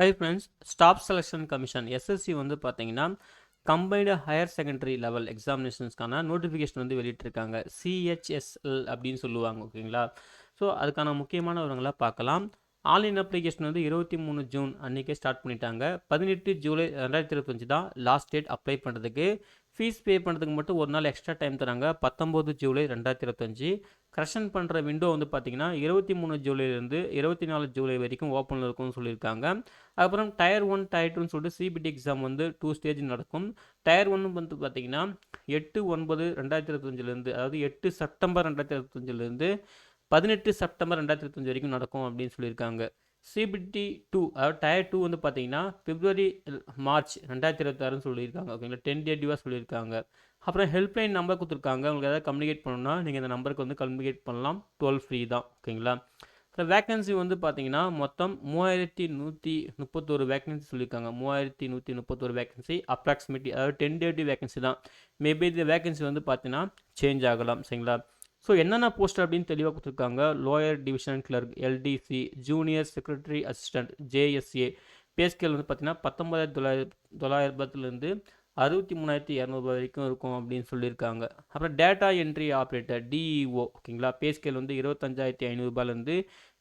High friends, staff selection commission SSC வந்து பார்த்தீங்கன்னா combined higher secondary level எக்ஸாமினேஷன்ஸ்க்கான notification வந்து வெளியிட்டிருக்காங்க. சிஹெச்எஸ்எல் அப்படின்னு சொல்லுவாங்க. ஓகேங்களா? ஸோ அதுக்கான முக்கியமான விவரங்களை பார்க்கலாம். ஆன்லைன் அப்ளிகேஷன் வந்து 23 ஜூன் அன்றைக்கே ஸ்டார்ட் பண்ணிட்டாங்க. 18 ஜூலை 2025 தான் லாஸ்ட் டேட் அப்ளை பண்ணுறதுக்கு. ஃபீஸ் பே பண்ணுறதுக்கு மட்டும் ஒரு நாள் எக்ஸ்ட்ரா டைம் தராங்க. 19 ஜூலை 2025. கரெக்ஷன் பண்ணுற விண்டோ வந்து பார்த்தீங்கன்னா 23 ஜூலைலேருந்து 24 ஜூலை வரைக்கும் ஓப்பனில் இருக்கும்னு சொல்லியிருக்காங்க. அப்புறம் டயர் 1 டயர் 2ன்னு சொல்லிட்டு சிபிடி எக்ஸாம் வந்து 2 ஸ்டேஜ் நடக்கும். டயர் 1 வந்து பார்த்தீங்கன்னா 8/9/2025 அதாவது 8 செப்டம்பர் 2025 18 செப்டம்பர் 2025 வரைக்கும் நடக்கும் அப்படின்னு சொல்லியிருக்காங்க. சிபிடி 2 அதாவது டயர் 2 வந்து பார்த்தீங்கன்னா பிப்ரவரி மார்ச் 2026 சொல்லியிருக்காங்க. ஓகேங்களா? 10 டே டியூவாக சொல்லியிருக்காங்க. அப்புறம் ஹெல்ப்லைன் நம்பர் கொடுத்துருக்காங்க. உங்களுக்கு ஏதாவது கம்யூனிகேட் பண்ணணும்னா நீங்கள் இந்த நம்பருக்கு வந்து கம்யூனிகேட் பண்ணலாம். 12 ஃப்ரீ தான். ஓகேங்களா? அப்புறம் வேக்கன்சி வந்து பார்த்தீங்கன்னா மொத்தம் 3131 வேக்கன்சி சொல்லியிருக்காங்க. 3131 வேக்கன்சி அப்ராக்சிமேட்லி, அதாவது 10 டே வேக்கன்சி தான். மேபி இந்த வேக்கன்சி வந்து பார்த்தீங்கன்னா சேஞ்ச் ஆகலாம். சரிங்களா? ஸோ என்னென்ன போஸ்ட் அப்படின்னு தெளிவாக கொடுத்துருக்காங்க. Lower division clerk LDC, junior secretary assistant JSA. Pay scale வந்து பார்த்தீங்கன்னா 19,900 63,200 வரைக்கும் இருக்கும் அப்படின்னு சொல்லியிருக்காங்க. அப்புறம் டேட்டா என்ட்ரி ஆப்ரேட்டர் டிஇஓ. ஓகேங்களா? பே ஸ்கேல் வந்து 25,500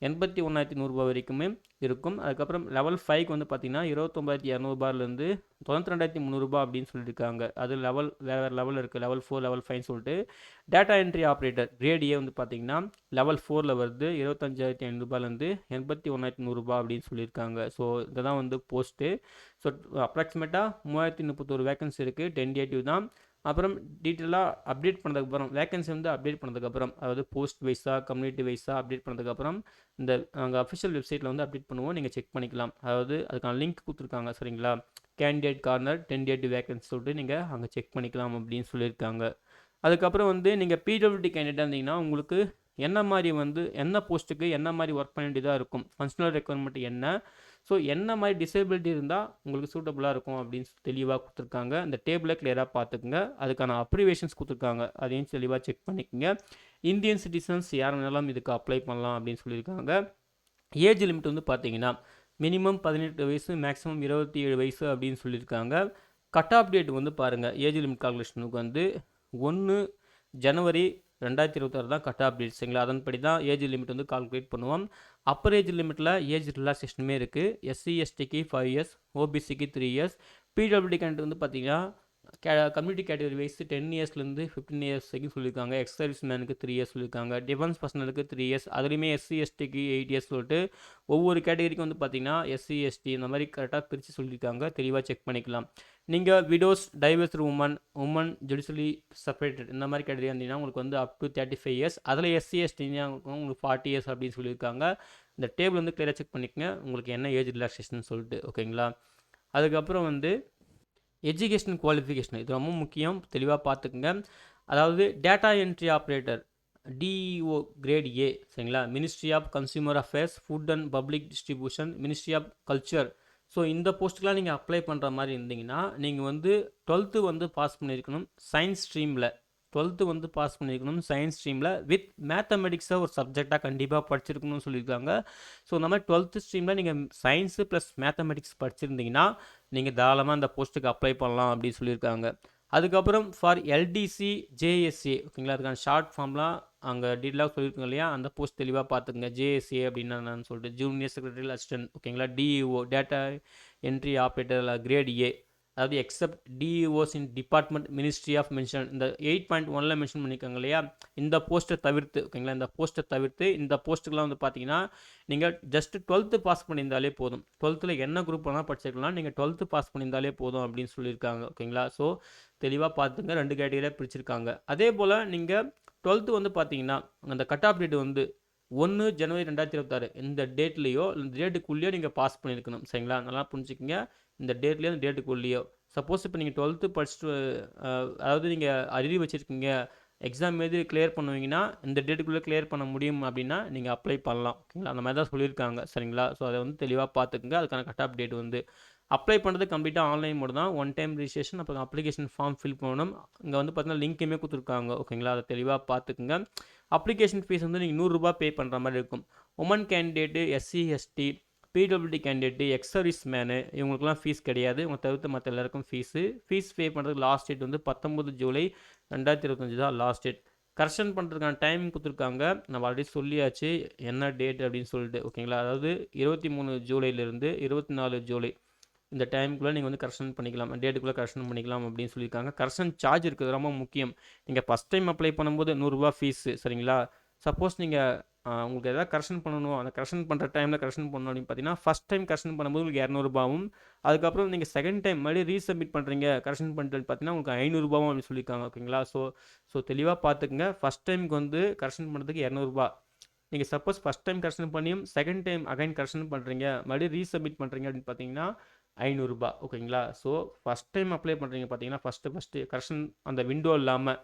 81,100 வரைக்குமே இருக்கும். அதுக்கப்புறம் லெவல் 5க்கு வந்து பார்த்தீங்கன்னா 29,200 92,300 அப்படின்னு சொல்லியிருக்காங்க. அது லெவல் வேறு லெவல் இருக்குது. லெவல் 4 லெவல் 5 சொல்லிட்டு டேட்டா என்ட்ரி ஆப்ரேட்டர் கிரேட் ஏ வந்து பார்த்தீங்கன்னா லெவல் 4 வருது. 25,500 81,100 அப்படின்னு சொல்லியிருக்காங்க. ஸோ இதுதான் வந்து போஸ்ட்டு. ஸோ அப்ராக்சிமேட்டாக 3031 வேகன்சி இருக்குது. டென்டேட்டிவ் தான். அப்புறம் டீட்டெயிலாக அப்டேட் பண்ணதுக்கப்புறம் வேகன்சி வந்து அப்டேட் பண்ணதுக்கப்புறம், அதாவது போஸ்ட் வைஸாக கம்யூனிட்டி வைஸாக அப்டேட் பண்ணதுக்கப்புறம் இந்த நாங்கள் அஃபிஷியல் வெப்சைட்டில் வந்து அப்டேட் பண்ணுவோம். நீங்கள் செக் பண்ணிக்கலாம். அதாவது அதுக்கான லிங்க் கொடுத்துருக்காங்க. சரிங்களா? கேண்டிடேட் கார்னர் டென்டேட்டிவ் வேகன்சி சொல்லிட்டு நீங்கள் அங்கே செக் பண்ணிக்கலாம் அப்படின்னு சொல்லியிருக்காங்க. அதுக்கப்புறம் வந்து நீங்கள் பிடபிள்யூடி கேண்டிடேட்டாக இருந்தீங்கன்னா உங்களுக்கு என்ன மாதிரி வந்து என்ன போஸ்ட்டுக்கு என்ன மாதிரி ஒர்க் பண்ண வேண்டியதாக இருக்கும், ஃபங்க்ஷனல் ரெக்குவயர்மெண்ட் என்ன, ஸோ என்ன மாதிரி டிசேபிலிட்டி இருந்தால் உங்களுக்கு சூட்டபுளாக இருக்கும் அப்படின்னு தெளிவாக கொடுத்துருக்காங்க. இந்த டேபிளை கிளியராக பார்த்துக்குங்க. அதுக்கான அப்ரிவேஷன்ஸ் கொடுத்துருக்காங்க. அதையும் தெளிவாக செக் பண்ணிக்கோங்க. இந்தியன் சிட்டிசன்ஸ் யார் வேணாலும் இதுக்கு அப்ளை பண்ணலாம் அப்படின்னு சொல்லியிருக்காங்க. ஏஜ் லிமிட் வந்து பார்த்தீங்கன்னா மினிமம் 18 வயசு, மேக்ஸிமம் 27 வயசு அப்படின்னு சொல்லியிருக்காங்க. கட் ஆஃப் டேட் வந்து பாருங்கள். ஏஜ் லிமிட் கால்குலேஷனுக்கு வந்து 1 ஜனவரி 2026 தான் கட் ஆஃப் டேட். சரிங்களா? அதன்படி தான் ஏஜ் லிமிட் வந்து கால்குலேட் பண்ணுவோம். அப்பர் ஏஜ் லிமிட்டில் ஏஜ் ரிலாக்ஸேஷனுமே இருக்குது. எஸ்சி எஸ்டிக்கு 5 இயர்ஸ், ஓபிசிக்கு 3 இயர்ஸ். பிடபிள்யூடி கேண்டிடேட் வந்து பார்த்தீங்கன்னா கம்யூனிட்டி கேட்டகரி வைஸ் 10 இயர்ஸ்லேருந்து 15 இயர்ஸ் வரைக்கும் சொல்லியிருக்காங்க. எக்ஸ் சர்வீஸ் மேனுக்கு 3 இயர்ஸ் சொல்லியிருக்காங்க. டிஃபென்ஸ் பர்சனலுக்கு 3 இயர்ஸ். அதுலேயுமே எஸ்சி எஸ்டிக்கு 8 இயர்ஸ் சொல்லிட்டு ஒவ்வொரு கேட்டகரிக்கும் வந்து பார்த்தீங்கன்னா எஸ்சி எஸ்டி இந்த மாதிரி கரெக்டாக பிரித்து சொல்லியிருக்காங்க. தெளிவாக செக் பண்ணிக்கலாம். நீங்கள் widows, divorced women judicially separated இந்த மாதிரி கேட்டகரி இருந்தீங்கன்னா உங்களுக்கு வந்து அப் டு 35 இயர்ஸ். அதில் எஸ்சி எஸ்டினா உங்களுக்கு 40 இயர்ஸ் அப்படின்னு சொல்லியிருக்காங்க. இந்த டேபிள் வந்து கிளியராக செக் பண்ணிக்கங்க உங்களுக்கு என்ன ஏஜ் ரிலாக்ஸேஷன் சொல்லிட்டு. ஓகேங்களா? அதுக்கப்புறம் வந்து எஜுகேஷன் குவாலிஃபிகேஷன் இது ரொம்ப முக்கியம். தெளிவாக பார்த்துக்குங்க. அதாவது data entry operator DEO grade A. சரிங்களா? Ministry of consumer affairs, food and public distribution, ministry of culture. So இந்த போஸ்ட்டுக்கெலாம் நீங்கள் அப்ளை பண்ணுற மாதிரி இருந்தீங்கன்னா நீங்கள் வந்து 12th வந்து பாஸ் பண்ணியிருக்கணும் சயின்ஸ் ஸ்ட்ரீமில். 12th வந்து பாஸ் பண்ணியிருக்கணும் சயின்ஸ் ஸ்ட்ரீமில் வித் மேத்தமெட்டிக்ஸை ஒரு சப்ஜெக்டாக கண்டிப்பாக படிச்சிருக்கணும்னு சொல்லியிருக்காங்க. ஸோ இந்த மாதிரி 12th ஸ்ட்ரீமில் நீங்கள் சயின்ஸு ப்ளஸ் மேத்தமெட்டிக்ஸ் படிச்சிருந்தீங்கன்னா நீங்கள் தாராளமாக அந்த போஸ்ட்டுக்கு அப்ளை பண்ணலாம் அப்படின்னு சொல்லியிருக்காங்க. அதுக்கப்புறம் ஃபார் எல்டிசி ஜேஎஸ்ஏ. ஓகேங்களா? அதுக்கான ஷார்ட் ஃபார்ம்லாம் அங்கே டீட்டெயிலாக சொல்லியிருக்கோங்க இல்லையா? அந்த போஸ்ட் தெளிவாக பார்த்துக்குங்க. ஜேஎஸ்ஏ அப்படின்னா என்னன்னு சொல்லிட்டு ஜூனியர் செக்ரட்டரி அசிஸ்டன்ட். ஓகேங்களா? DEO data entry operator grade A. அதாவது except DEOs in department ministry of mention இந்த 8.1ல் மென்ஷன் பண்ணியிருக்காங்க இல்லையா? இந்த போஸ்ட்டை தவிர்த்து. ஓகேங்களா? இந்த போஸ்ட்டை தவிர்த்து இந்த போஸ்ட்டுக்கெலாம் வந்து பார்த்தீங்கன்னா நீங்கள் ஜஸ்ட் 12th பாஸ் பண்ணியிருந்தாலே போதும். 12th என்ன குரூப் வேணால் படிச்சிருக்கலாம். நீங்கள் 12th பாஸ் பண்ணியிருந்தாலே போதும் அப்படின்னு சொல்லியிருக்காங்க. ஓகேங்களா? ஸோ தெளிவாக பார்த்துங்க. 2 கேட்டகரியாக பிரிச்சிருக்காங்க. அதே போல் நீங்கள் 12th வந்து பார்த்தீங்கன்னா அந்த கட் ஆஃப் டேட் வந்து 1 ஜனவரி 2026 இந்த டேட்லேயோ இந்த டேட்டுக்குள்ளேயோ நீங்கள் பாஸ் பண்ணியிருக்கணும். சரிங்களா? நல்லா புரிஞ்சுக்கிங்க. இந்த டேட்லேயோ இந்த டேட்டுக்குள்ளேயோ சப்போஸ் இப்போ நீங்கள் 12th படிச்சுட்டு அதாவது நீங்கள் அரியர் வச்சுருக்கீங்க, எக்ஸாம் எழுதி கிளியர் பண்ணுவீங்கன்னா இந்த டேட்டுக்குள்ளே கிளியர் பண்ண முடியும் அப்படின்னா நீங்கள் அப்ளை பண்ணலாம். ஓகேங்களா? அந்த மாதிரி தான் சொல்லியிருக்காங்க. சரிங்களா? ஸோ அதை வந்து தெளிவாக பார்த்துக்குங்க. அதுக்கான கட் ஆஃப் டேட் வந்து அப்ளை பண்ணுறது கம்ப்ளீட்டாக ஆன்லைன் மோடு தான். 1 டைம் ரிஜிஸ்ட்ரேஷன், அப்புறம் அப்ளிகேஷன் ஃபார்ம் ஃபில் பண்ணணும். இங்கே வந்து பார்த்தீங்கன்னா லிங்க்குமே கொடுத்துருக்காங்க. ஓகேங்களா? அதை தெளிவாக பார்த்துக்குங்க. அப்ளிகேஷன் ஃபீஸ் வந்து நீங்கள் 100 ரூபாய் பே பண்ணுற மாதிரி இருக்கும். Women candidate SC ST PWD candidate, ex service men இவங்களுக்குலாம் ஃபீஸ் கிடையாது. இவங்க தவிர்த்து மற்ற எல்லாருக்கும் ஃபீஸ் பே பண்ணுறதுக்கு லாஸ்ட் டேட் வந்து 19 ஜூலை 2025 தான் லாஸ்ட் டேட். கரெக்ஷன் பண்ணுறதுக்கான டைம் கொடுத்துருக்காங்க. நம்ம ஆல்ரெடி சொல்லியாச்சு என்ன டேட் அப்படின்னு சொல்லிட்டு ஓகேங்களா. அதாவது 23 ஜூலைலேருந்து 24 ஜூலை இந்த டைமுக்குள்ளே நீங்கள் வந்து கரெக்ஷன் பண்ணிக்கலாம், டேட்டுக்குள்ளே கரெக்ஷன் பண்ணிக்கலாம் அப்படின்னு சொல்லியிருக்காங்க. கரெக்ஷன் சார்ஜ் இருக்குது, ரொம்ப முக்கியம். நீங்கள் ஃபஸ்ட் டைம் அப்ளை பண்ணும்போது 100 ரூபா ஃபீஸு சரிங்களா. சப்போஸ் நீங்கள் உங்களுக்கு எதாவது கரெக்ஷன் பண்ணணும், அந்த கரெக்ஷன் பண்ணுற டைமில் கரெக்ஷன் பண்ணணும் அப்படின்னு பார்த்தீங்கன்னா ஃபஸ்ட் டைம் கரெக்ஷன் பண்ணும்போது உங்களுக்கு 200 அதுக்கப்புறம் நீங்கள் செகண்ட் டைம் மறுபடியும் ரீசப்மிட் பண்ணுறீங்க கரெக்ஷன் பண்ணிட்டு பார்த்தீங்கன்னா உங்களுக்கு 500 அப்படின்னு சொல்லியிருக்காங்க ஓகேங்களா. ஸோ தெளிவாக பார்த்துக்குங்க. ஃபஸ்ட் டைமுக்கு வந்து கரெக்ஷன் பண்ணுறதுக்கு 200. நீங்கள் சப்போஸ் ஃபஸ்ட் டைம் கரெக்ஷன் பண்ணியும் செகண்ட் டைம் அகைன் கரெக்ஷன் பண்ணுறீங்க மறுபடியும் ரீசப்மிட் பண்ணுறீங்க அப்படின்னு பார்த்தீங்கன்னா 500 ஓகேங்களா. ஸோ ஃபஸ்ட் டைம் அப்ளை பண்ணுறீங்க பார்த்தீங்கன்னா ஃபஸ்ட்டு கரெக்ஷன் அந்த விண்டோ இல்லாமல்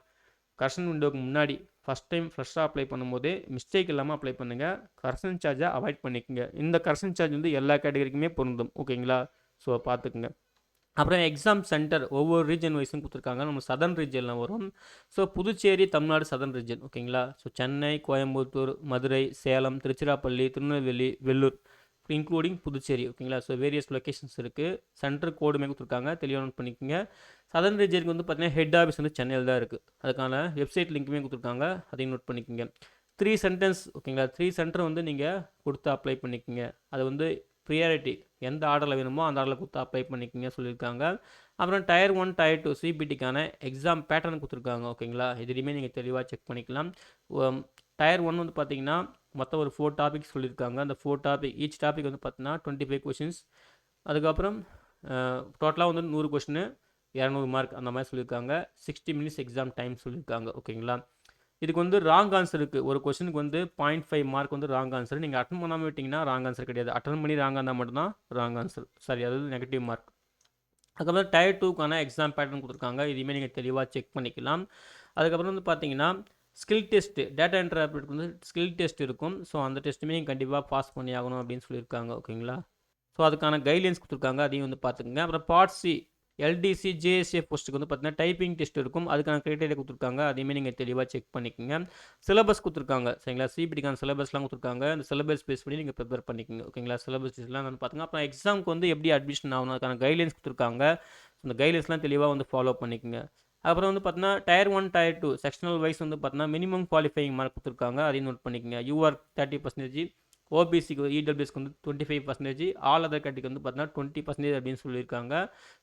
கரெக்ஷன் விண்டோக்கு முன்னாடி ஃபஸ்ட் டைம் ஃப்ரெஷ்ஷாக அப்ளை பண்ணும்போது மிஸ்டேக் இல்லாமல் அப்ளை பண்ணுங்கள். கரெக்ஷன் சார்ஜை அவாய்ட் பண்ணிக்கோங்க. இந்த கரெக்ஷன் சார்ஜ் வந்து எல்லா கேட்டகரிக்குமே பொருந்தும் ஓகேங்களா. ஸோ பார்த்துக்குங்க. அப்புறம் எக்ஸாம் சென்டர் ஒவ்வொரு ரீஜன் வைஸும் கொடுத்துருக்காங்க. நம்ம சதர்ன் ரீஜனில் வரும். So Puducherry Tamil Nadu southern region ஓகேங்களா. ஸோ சென்னை, கோயம்புத்தூர், மதுரை, சேலம், திருச்சிராப்பள்ளி, திருநெல்வேலி, வெள்ளூர் இன்க்ளூடிங் புதுச்சேரி ஓகேங்களா. ஸோ வேரியஸ் லொக்கேஷன்ஸ் இருக்குது. சென்டர் கோடுமே கொடுத்துருக்காங்க, தெளிவாக நோட் பண்ணிக்கோங்க. சதர்ன் ரீஜனுக்கு வந்து பார்த்தீங்கன்னா ஹெட் ஆஃபீஸ் வந்து சென்னையில் தான் இருக்குது. அதுக்கான வெப்சைட் லிங்க்குமே கொடுத்துருக்காங்க, அதையும் நோட் பண்ணிக்கோங்க. 3 சென்டென்ஸ் ஓகேங்களா. 3 சென்டர் வந்து நீங்கள் கொடுத்து அப்ளை பண்ணிக்கோங்க. அது வந்து ப்ரியாரிட்டி எந்த ஆர்டரில் வேணுமோ அந்த ஆர்டரில் கொடுத்து அப்ளை பண்ணிக்கோங்க சொல்லியிருக்காங்க. அப்புறம் டயர் 1 டயர் 2 சிபிடிக்கான எக்ஸாம் பேட்டர்ன் கொடுத்துருக்காங்க ஓகேங்களா. இதுலேயுமே நீங்கள் தெளிவாக செக் பண்ணிக்கலாம். டயர் 1 வந்து பார்த்தீங்கன்னா மொத்தம் ஒரு 4 டாபிக்ஸ் சொல்லியிருக்காங்க. அந்த 4 டாபிக் ஈச் டாபிக் வந்து பார்த்தீங்கன்னா 25 கொஷின்ஸ். அதுக்கப்புறம் டோட்டலாக வந்து 100 கொஷின் 200 மார்க் அந்த மாதிரி சொல்லியிருக்காங்க. 60 மினிட்ஸ் எக்ஸாம் டைம் சொல்லியிருக்காங்க ஓகேங்களா. இதுக்கு வந்து ராங் ஆன்சர் இருக்குது. ஒரு கொஷனுக்கு வந்து 0.5 மார்க் வந்து ராங் ஆன்சர். நீங்கள் அட்டன் பண்ணாமல் விட்டிங்கன்னா ராங் ஆன்சர் கிடையாது. அட்டன் பண்ணி ராங்காக இருந்தால் மட்டும்தான் ராங் ஆன்சர் சரி, அதாவது நெகட்டிவ் மார்க். அதுக்கப்புறம் டயர் 2க்கான எக்ஸாம் பேட்டர்ன் கொடுத்துருக்காங்க. இதையுமே நீங்கள் தெளிவாக செக் பண்ணிக்கலாம். அதுக்கப்புறம் வந்து பார்த்தீங்கன்னா ஸ்கில் டெஸ்ட்டு டேட்டா என்ட்ரி ஆப்ரேட்டருக்கு வந்து ஸ்கில் டெஸ்ட் இருக்கும். ஸோ அந்த டெஸ்ட்டுமே நீங்கள் கண்டிப்பாக பாஸ் பண்ணி ஆகணும் அப்படின்னு சொல்லியிருக்காங்க ஓகேங்களா. ஸோ அதுக்கான கைட்லைன்ஸ் கொடுத்துருக்காங்க, அதையும் வந்து பார்த்துக்குங்க. அப்புறம் பார்ட் சி எல்டிசி ஜேஎஸ்ஏ போஸ்ட்டுக்கு வந்து பார்த்தீங்கன்னா டைப்பிங் டெஸ்ட் இருக்கும். அதுக்கான க்ரைட்டீரியா கொடுத்துருக்காங்க, அதையுமே நீங்கள் தெளிவாக செக் பண்ணிக்கோங்க. சிலபஸ் கொடுத்துருக்காங்க சரிங்களா. சிபிடிக்கான சிலபஸ்லாம் கொடுத்துருக்காங்க. அந்த சிலபஸ் பேஸ் பண்ணி நீங்கள் ப்ரிப்பேர் பண்ணிக்கோங்க ஓகேங்களா. சிலபஸ் எல்லாம் வந்து பார்த்துங்க. அப்புறம் எக்ஸாமுக்கு வந்து எப்படி அட்மிஷன் ஆகணும் அதுக்கான கைட்லைன்ஸ் கொடுத்துருக்காங்க. அந்த கைட்லைன்ஸ்லாம் தெளிவாக வந்து ஃபாலோ பண்ணிக்கோங்க. அப்புறம் வந்து பார்த்தீங்கன்னா டயர் 1 டயர் 2 செக்ஷனல் வைஸ் வந்து பார்த்தீங்கன்னா மினிமம் குவாலிஃபைங் மார்க் கொடுத்துருக்காங்க, அதையும் நோட் பண்ணிக்கோங்க. யூஆர் 30%, ஓபிசிக்கு இடபிள்யூஎஸ்க்கு வந்து 25%, ஆல் அதர் கேட்டகரிக்கு வந்து பார்த்தீங்கன்னா 20% அப்படின்னு சொல்லியிருக்காங்க.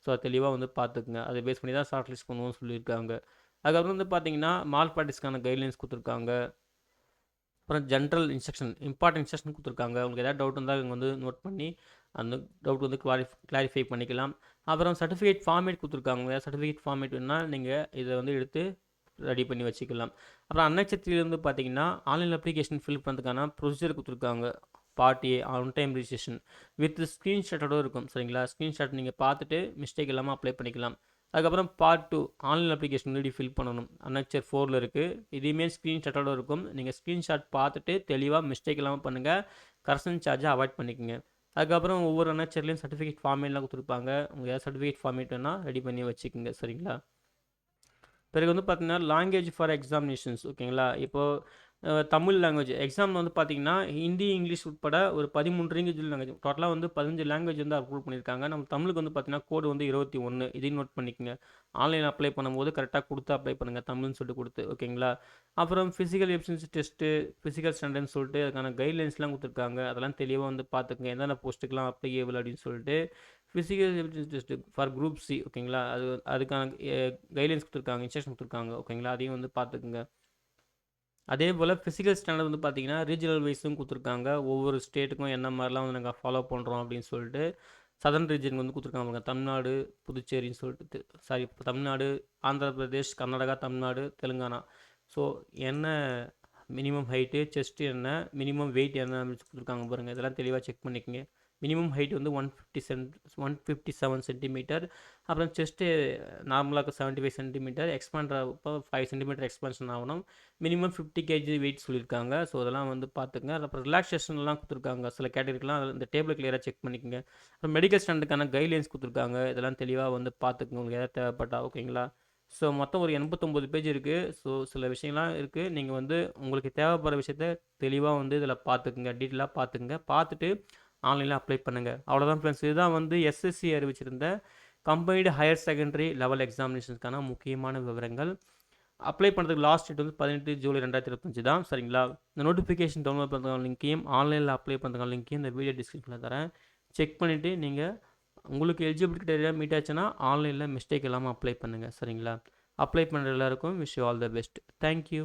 ஸோ அது தெளிவாக வந்து பார்த்துக்குங்க. அதை பேஸ் பண்ணி தான் ஷார்ட் லிஸ்ட் பண்ணுவோம்னு சொல்லியிருக்காங்க. அதுக்கப்புறம் வந்து பார்த்தீங்கன்னா மால் ப்ராக்டிஸ்க்கான கைட்லைன்ஸ் கொடுத்துருக்காங்க. அப்புறம் ஜென்ரல் இன்ஸ்ட்ரக்ஷன் இம்பார்ட்டன்ட் இன்ஸ்ட்ரக்ஷன் கொடுத்துருக்காங்க. உங்களுக்கு ஏதாவது டவுட் இருந்தால் இங்கே வந்து நோட் பண்ணி அந்த டவுட் வந்து கிளாரிஃபை பண்ணிக்கலாம். அப்புறம் சர்டிஃபிகேட் ஃபார்மேட் கொடுத்துருக்காங்க. சர்டிஃபிகேட் ஃபார்மேட் வேணால் நீங்கள் இதை வந்து எடுத்து ரெடி பண்ணி வச்சுக்கலாம். அப்புறம் அன்னச்சத்திரிலேருந்து பார்த்தீங்கன்னா ஆன்லைன் அப்ளிகேஷன் ஃபில் பண்ணுறதுக்கான ப்ரொசீஜர் கொடுத்துருக்காங்க. Part A on time registration with ஸ்க்ரீன்ஷாட்டோடு இருக்கும் சரிங்களா. ஸ்க்ரீன்ஷாட் நீங்கள் பார்த்துட்டு மிஸ்டேக் இல்லாமல் அப்ளை பண்ணிக்கலாம். அதுக்கப்புறம் பார்ட் 2 ஆன்லைன் அப்ளிகேஷன் முன்னாடி ஃபில் பண்ணணும். அன்னச்சர் 4ல் இருக்குது. இதையுமே ஸ்க்ரீன்ஷாட்டோடு இருக்கும். நீங்கள் ஸ்க்ரீன்ஷாட் பார்த்துட்டு தெளிவாக மிஸ்டேக் இல்லாமல் பண்ணுங்கள். கரெக்ஷன் சார்ஜை அவாய்ட் பண்ணிக்கோங்க. அதுக்கப்புறம் ஒவ்வொரு அன்னச்சர்லேயும் சர்டிஃபிகேட் ஃபார்மேட்லாம் கொடுத்துருப்பாங்க. உங்கள் ஏதாவது சர்டிஃபிகேட் ஃபார்மேட் வேணால் ரெடி பண்ணி வச்சுக்கோங்க சரிங்களா. பிறகு வந்து பார்த்தீங்கன்னா லாங்குவேஜ் ஃபார் எக்ஸாமினேஷன்ஸ் ஓகேங்களா. இப்போது தமிழ் லாங்குவேஜ் எக்ஸாம் வந்து பார்த்தீங்கன்னா ஹிந்தி இங்கிலீஷ் உட்பட ஒரு 13 லாங்குவேஜ் டோட்டலாக வந்து 15 லாங்குவேஜ் வந்து அப்ரூவ் பண்ணியிருக்காங்க. நம்ம தமிழுக்கு வந்து பார்த்தீங்கன்னா கோடு வந்து 21. இதையும் நோட் பண்ணிக்கோங்க. ஆன்லைன் அப்ளை பண்ணும்போது கரெக்டாக கொடுத்து அப்ளை பண்ணுங்கள் தமிழ்னு சொல்லிட்டு கொடுத்து ஓகேங்களா. அப்புறம் ஃபிசிக்கல் எஃபிஷியன்சி டெஸ்ட்டு ஃபிசிக்கல் ஸ்டாண்டர்ட்னு சொல்லிட்டு அதுக்கான கைட்லைன்ஸ்லாம் கொடுத்துருக்காங்க. அதெல்லாம் தெளிவாக வந்து பார்த்துக்குங்க என்னென்ன போஸ்ட்டுக்கெலாம் அப்ளிகேபிள் அப்படின்னு சொல்லிட்டு. Physical efficiency test for group C ஓகேங்களா. அதுக்கான கைட்லைன்ஸ் கொடுத்துருக்காங்க, இன்ஸ்ட்ரக்ஷன் கொடுத்துருக்காங்க ஓகேங்களா. அதையும் வந்து பார்த்துக்குங்க. அதே போல் ஃபிசிக்கல் ஸ்டாண்டர்ட் வந்து பார்த்தீங்கன்னா ரீஜனல் வைஸும் கொடுத்துருக்காங்க. ஒவ்வொரு ஸ்டேட்டுக்கும் என்ன மாதிரிலாம் வந்து நாங்கள் ஃபாலோ பண்ணுறோம் அப்படின்னு சொல்லிட்டு சதர்ன் ரீஜனுக்கு வந்து கொடுத்துருக்காங்க. தமிழ்நாடு புதுச்சேரின்னு சொல்லிட்டு தமிழ்நாடு, ஆந்திர பிரதேஷ், கர்நாடகா, தமிழ்நாடு, தெலுங்கானா. ஸோ என்ன மினிமம் ஹைட்டு, செஸ்ட்டு என்ன, மினிமம் வெயிட் என்ன அப்படின்னு கொடுத்துருக்காங்க பாருங்கள். இதெல்லாம் தெளிவாக செக் பண்ணிக்கோங்க. மினிமம் ஹைட் வந்து 157 சென்டிமீட்டர். அப்புறம் செஸ்ட்டு நார்மலாக 75 சென்டிமீட்டர். எக்ஸ்பாண்ட் இப்போ 5 சென்டிமீட்டர் எக்ஸ்பான்ஷன் ஆகணும். மினிமம் 50 கேஜி வெயிட் சொல்லியிருக்காங்க. ஸோ அதெல்லாம் வந்து பார்த்துங்க. அப்புறம் ரிலாக்ஸேஷன்லாம் கொடுத்துருக்காங்க சில கேட்டகரிக்கெலாம். இந்த டேபிள் கிளியராக செக் பண்ணிக்கோங்க. அப்புறம் மெடிக்கல் ஸ்டாண்டுக்கான கைட்லைன்ஸ் கொடுத்துருக்காங்க. இதெல்லாம் தெளிவாக வந்து பார்த்துக்குங்க உங்களுக்கு எதாவது தேவைப்பட்டா ஓகேங்களா. ஸோ மொத்தம் ஒரு 89 பேஜ் இருக்குது. ஸோ சில விஷயம்லாம் இருக்குது. நீங்கள் வந்து உங்களுக்கு தேவைப்படுற விஷயத்த தெளிவாக வந்து இதில் பார்த்துக்குங்க, டீட்டெயிலாக பார்த்துக்குங்க. பார்த்துட்டு ஆன்லைனில் அப்ளை பண்ணுங்கள். அவ்வளோதான் ஃப்ரெண்ட்ஸ். இதுதான் வந்து எஸ்எஸ்சி அறிவிச்சிருந்த கம்பைன்டு ஹையர் செகண்டரி லெவல் எக்ஸாமினேஷனுக்கான முக்கியமான விவரங்கள். அப்ளை பண்ணுறதுக்கு லாஸ்ட் டேட் வந்து 18 ஜூலை 2025 தான். சரிங்களா? இந்த நோட்டிஃபிகேஷன் டவுன்லோட் பண்ணுறதுக்கான லிங்க்கையும் ஆன்லைனில் அப்ளை பண்ணுறதுக்கான லிங்க்கையும் இந்த வீடியோ டிஸ்கிரிப்ஷனில் தரேன். செக் பண்ணிவிட்டு நீங்கள் உங்களுக்கு எலிஜிபிலிட்டி கிரைட்டீரியா மீட் ஆச்சுன்னா ஆன்லைனில் மிஸ்டேக் இல்லாமல் அப்ளை பண்ணுங்கள். சரிங்களா? அப்ளை பண்ணுற எல்லாருக்கும் wish you all the best. Thank you.